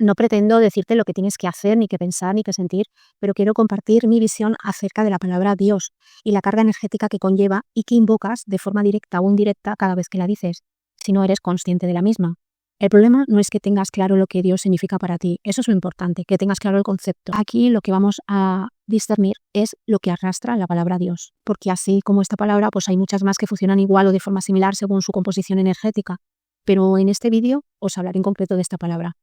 No pretendo decirte lo que tienes que hacer, ni que pensar, ni que sentir, pero quiero compartir mi visión acerca de la palabra Dios y la carga energética que conlleva y que invocas de forma directa o indirecta cada vez que la dices, si no eres consciente de la misma. El problema no es que tengas claro lo que Dios significa para ti, eso es lo importante, que tengas claro el concepto. Aquí lo que vamos a discernir es lo que arrastra la palabra Dios, porque así como esta palabra, pues hay muchas más que funcionan igual o de forma similar según su composición energética, pero en este vídeo os hablaré en concreto de esta palabra,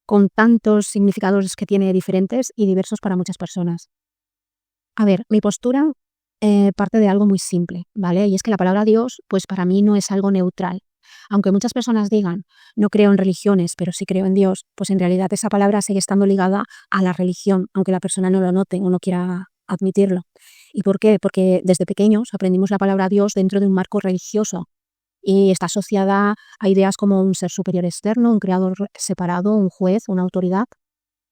con tantos significados que tiene diferentes y diversos para muchas personas. A ver, mi postura parte de algo muy simple, ¿vale? Y es que la palabra Dios, pues para mí no es algo neutral. Aunque muchas personas digan, no creo en religiones, pero sí creo en Dios, pues en realidad esa palabra sigue estando ligada a la religión, aunque la persona no lo note o no quiera admitirlo. ¿Y por qué? Porque desde pequeños aprendimos la palabra Dios dentro de un marco religioso y está asociada a ideas como un ser superior externo, un creador separado, un juez, una autoridad.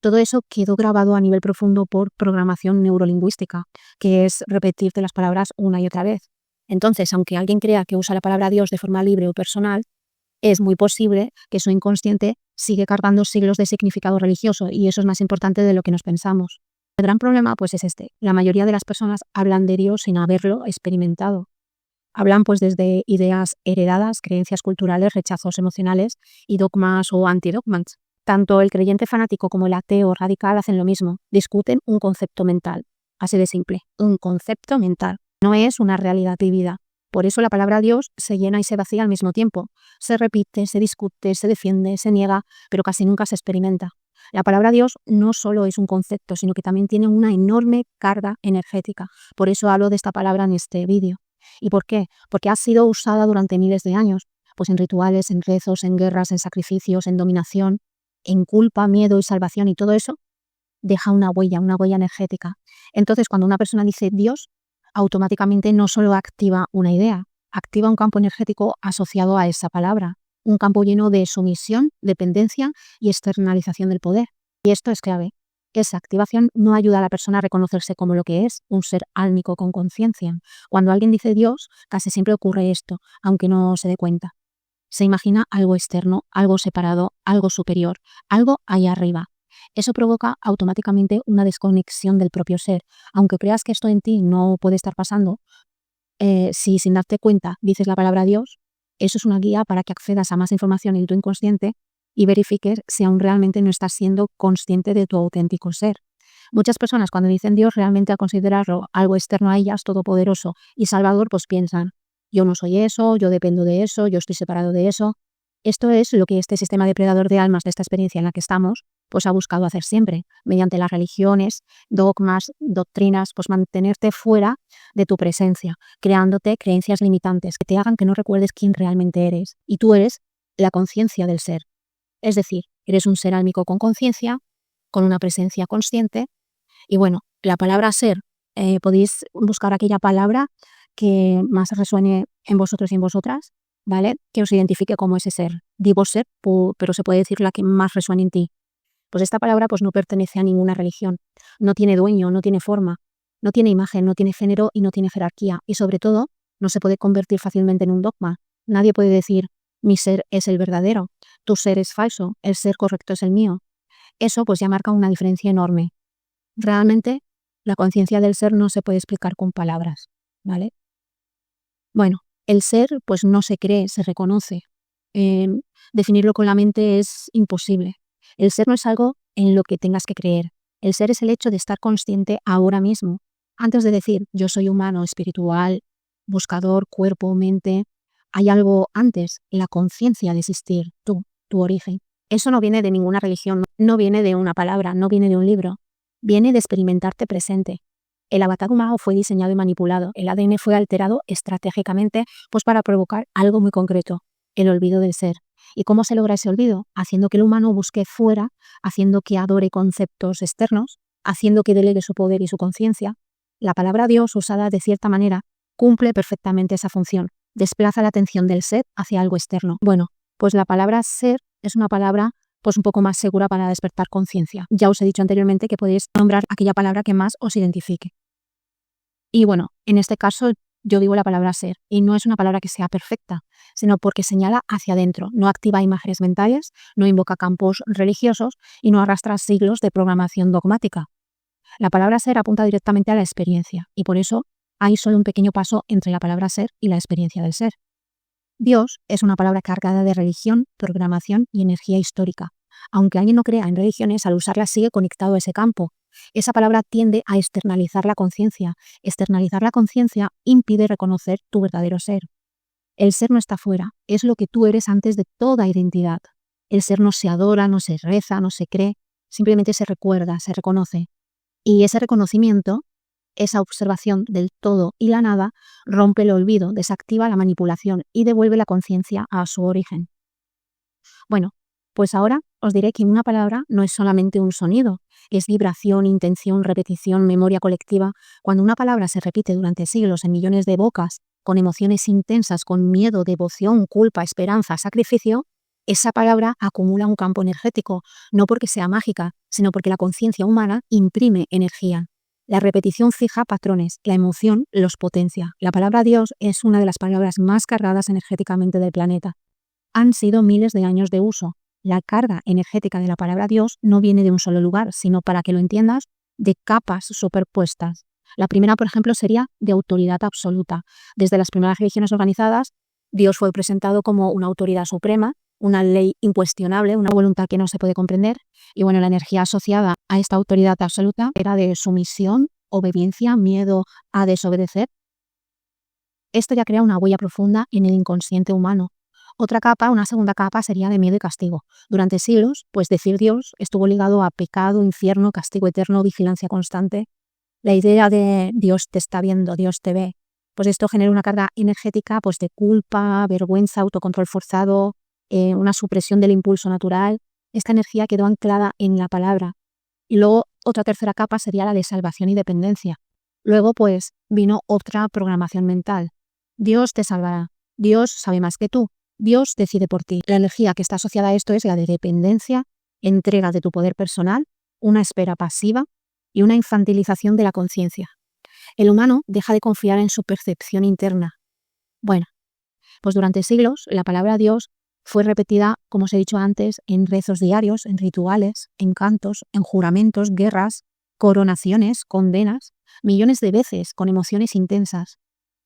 Todo eso quedó grabado a nivel profundo por programación neurolingüística, que es repetirte las palabras una y otra vez. Entonces, aunque alguien crea que usa la palabra Dios de forma libre o personal, es muy posible que su inconsciente sigue cargando siglos de significado religioso y eso es más importante de lo que nos pensamos. El gran problema pues es este. La mayoría de las personas hablan de Dios sin haberlo experimentado. Hablan pues desde ideas heredadas, creencias culturales, rechazos emocionales y dogmas o antidogmas. Tanto el creyente fanático como el ateo radical hacen lo mismo. Discuten un concepto mental. Así de simple. Un concepto mental. No es una realidad vivida. Por eso la palabra Dios se llena y se vacía al mismo tiempo. Se repite, se discute, se defiende, se niega, pero casi nunca se experimenta. La palabra Dios no solo es un concepto, sino que también tiene una enorme carga energética. Por eso hablo de esta palabra en este vídeo. ¿Y por qué? Porque ha sido usada durante miles de años, pues en rituales, en rezos, en guerras, en sacrificios, en dominación, en culpa, miedo y salvación, y todo eso deja una huella energética. Entonces, cuando una persona dice Dios, automáticamente no solo activa una idea, activa un campo energético asociado a esa palabra, un campo lleno de sumisión, dependencia y externalización del poder. Y esto es clave. Esa activación no ayuda a la persona a reconocerse como lo que es, un ser álmico con conciencia. Cuando alguien dice Dios, casi siempre ocurre esto, aunque no se dé cuenta. Se imagina algo externo, algo separado, algo superior, algo ahí arriba. Eso provoca automáticamente una desconexión del propio ser. Aunque creas que esto en ti no puede estar pasando, si sin darte cuenta dices la palabra Dios, eso es una guía para que accedas a más información en tu inconsciente y verifiques si aún realmente no estás siendo consciente de tu auténtico ser. Muchas personas cuando dicen Dios realmente al considerarlo algo externo a ellas, todopoderoso y salvador, pues piensan, yo no soy eso, yo dependo de eso, yo estoy separado de eso. Esto es lo que este sistema depredador de almas de esta experiencia en la que estamos, pues ha buscado hacer siempre, mediante las religiones, dogmas, doctrinas, pues mantenerte fuera de tu presencia, creándote creencias limitantes que te hagan que no recuerdes quién realmente eres. Y tú eres la conciencia del ser. Es decir, eres un ser álmico con conciencia, con una presencia consciente. Y bueno, la palabra ser, podéis buscar aquella palabra que más resuene en vosotros y en vosotras, ¿vale? Que os identifique como ese ser. Digo ser, pero se puede decir la que más resuene en ti. Pues esta palabra pues no pertenece a ninguna religión. No tiene dueño, no tiene forma, no tiene imagen, no tiene género y no tiene jerarquía. Y sobre todo, no se puede convertir fácilmente en un dogma. Nadie puede decir, mi ser es el verdadero, tu ser es falso, el ser correcto es el mío. Eso pues ya marca una diferencia enorme. Realmente, la conciencia del ser no se puede explicar con palabras, ¿vale? Bueno, el ser pues no se cree, se reconoce. Definirlo con la mente es imposible. El ser no es algo en lo que tengas que creer. El ser es el hecho de estar consciente ahora mismo. Antes de decir yo soy humano, espiritual, buscador, cuerpo, mente, hay algo antes, la conciencia de existir, tú, tu origen. Eso no viene de ninguna religión, no viene de una palabra, no viene de un libro. Viene de experimentarte presente. El avatar humano fue diseñado y manipulado. El ADN fue alterado estratégicamente pues para provocar algo muy concreto, el olvido del ser. ¿Y cómo se logra ese olvido? Haciendo que el humano busque fuera, haciendo que adore conceptos externos, haciendo que delegue su poder y su conciencia. La palabra Dios, usada de cierta manera, cumple perfectamente esa función. Desplaza la atención del ser hacia algo externo. Bueno, pues la palabra ser es una palabra pues un poco más segura para despertar conciencia. Ya os he dicho anteriormente que podéis nombrar aquella palabra que más os identifique. Y bueno, en este caso yo digo la palabra ser, y no es una palabra que sea perfecta, sino porque señala hacia adentro, no activa imágenes mentales, no invoca campos religiosos y no arrastra siglos de programación dogmática. La palabra ser apunta directamente a la experiencia, y por eso hay solo un pequeño paso entre la palabra ser y la experiencia del ser. Dios es una palabra cargada de religión, programación y energía histórica. Aunque alguien no crea en religiones, al usarla sigue conectado a ese campo. Esa palabra tiende a externalizar la conciencia. Externalizar la conciencia impide reconocer tu verdadero ser. El ser no está fuera, es lo que tú eres antes de toda identidad. El ser no se adora, no se reza, no se cree, simplemente se recuerda, se reconoce. Y ese reconocimiento, esa observación del todo y la nada, rompe el olvido, desactiva la manipulación y devuelve la conciencia a su origen. Bueno, pues ahora os diré que una palabra no es solamente un sonido, es vibración, intención, repetición, memoria colectiva. Cuando una palabra se repite durante siglos en millones de bocas, con emociones intensas, con miedo, devoción, culpa, esperanza, sacrificio, esa palabra acumula un campo energético, no porque sea mágica, sino porque la conciencia humana imprime energía. La repetición fija patrones, la emoción los potencia. La palabra Dios es una de las palabras más cargadas energéticamente del planeta. Han sido miles de años de uso. La carga energética de la palabra Dios no viene de un solo lugar, sino, para que lo entiendas, de capas superpuestas. La primera, por ejemplo, sería de autoridad absoluta. Desde las primeras religiones organizadas, Dios fue presentado como una autoridad suprema, una ley incuestionable, una voluntad que no se puede comprender. Y bueno, la energía asociada a esta autoridad absoluta era de sumisión, obediencia, miedo a desobedecer. Esto ya crea una huella profunda en el inconsciente humano. Otra capa, una segunda capa, sería de miedo y castigo. Durante siglos, pues decir Dios estuvo ligado a pecado, infierno, castigo eterno, vigilancia constante. La idea de Dios te está viendo, Dios te ve, pues esto genera una carga energética pues de culpa, vergüenza, autocontrol forzado, una supresión del impulso natural. Esta energía quedó anclada en la palabra. Y luego otra tercera capa sería la de salvación y dependencia. Luego pues vino otra programación mental. Dios te salvará, Dios sabe más que tú, Dios decide por ti. La energía que está asociada a esto es la de dependencia, entrega de tu poder personal, una espera pasiva y una infantilización de la conciencia. El humano deja de confiar en su percepción interna. Bueno, pues durante siglos la palabra Dios fue repetida, como os he dicho antes, en rezos diarios, en rituales, en cantos, en juramentos, guerras, coronaciones, condenas, millones de veces con emociones intensas.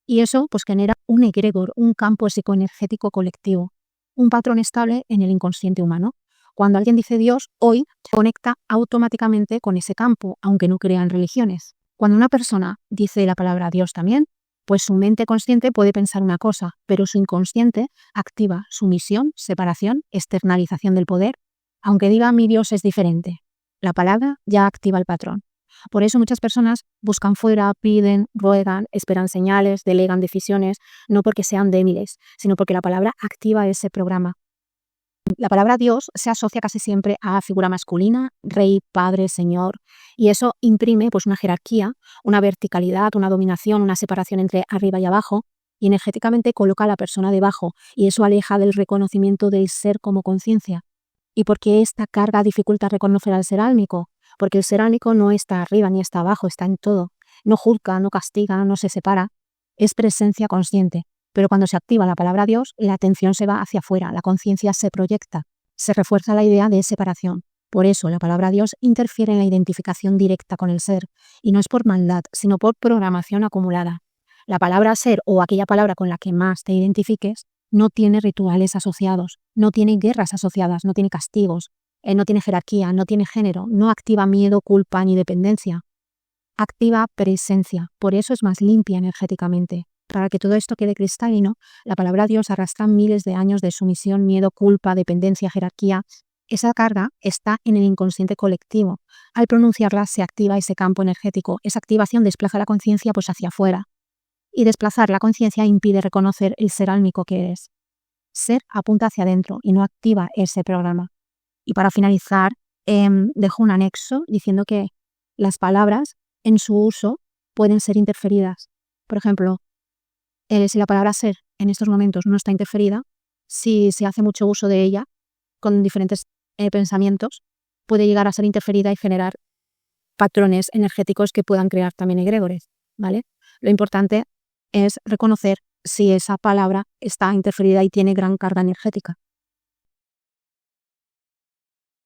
Y eso pues genera un egregor, un campo psicoenergético colectivo, un patrón estable en el inconsciente humano. Cuando alguien dice Dios, hoy conecta automáticamente con ese campo, aunque no crea en religiones. Cuando una persona dice la palabra Dios también, pues su mente consciente puede pensar una cosa, pero su inconsciente activa sumisión, separación, externalización del poder. Aunque diga mi Dios es diferente, la palabra ya activa el patrón. Por eso muchas personas buscan fuera, piden, ruegan, esperan señales, delegan decisiones, no porque sean débiles, sino porque la palabra activa ese programa. La palabra Dios se asocia casi siempre a figura masculina, rey, padre, señor, y eso imprime pues una jerarquía, una verticalidad, una dominación, una separación entre arriba y abajo, y energéticamente coloca a la persona debajo, y eso aleja del reconocimiento del ser como conciencia. ¿Y por qué esta carga dificulta reconocer al ser álmico? Porque el ser álmico no está arriba ni está abajo, está en todo. No juzga, no castiga, no se separa. Es presencia consciente. Pero cuando se activa la palabra Dios, la atención se va hacia afuera, la conciencia se proyecta, se refuerza la idea de separación. Por eso la palabra Dios interfiere en la identificación directa con el ser, y no es por maldad, sino por programación acumulada. La palabra ser, o aquella palabra con la que más te identifiques, no tiene rituales asociados, no tiene guerras asociadas, no tiene castigos, no tiene jerarquía, no tiene género, no activa miedo, culpa ni dependencia. Activa presencia, por eso es más limpia energéticamente. Para que todo esto quede cristalino, la palabra Dios arrastra miles de años de sumisión, miedo, culpa, dependencia, jerarquía. Esa carga está en el inconsciente colectivo. Al pronunciarla se activa ese campo energético. Esa activación desplaza la conciencia pues hacia afuera. Y desplazar la conciencia impide reconocer el ser álmico que eres. Ser apunta hacia adentro y no activa ese programa. Y para finalizar, dejo un anexo diciendo que las palabras en su uso pueden ser interferidas. Por ejemplo, si la palabra ser en estos momentos no está interferida, si se hace mucho uso de ella con diferentes pensamientos, puede llegar a ser interferida y generar patrones energéticos que puedan crear también egregores, ¿vale? Lo importante es reconocer si esa palabra está interferida y tiene gran carga energética.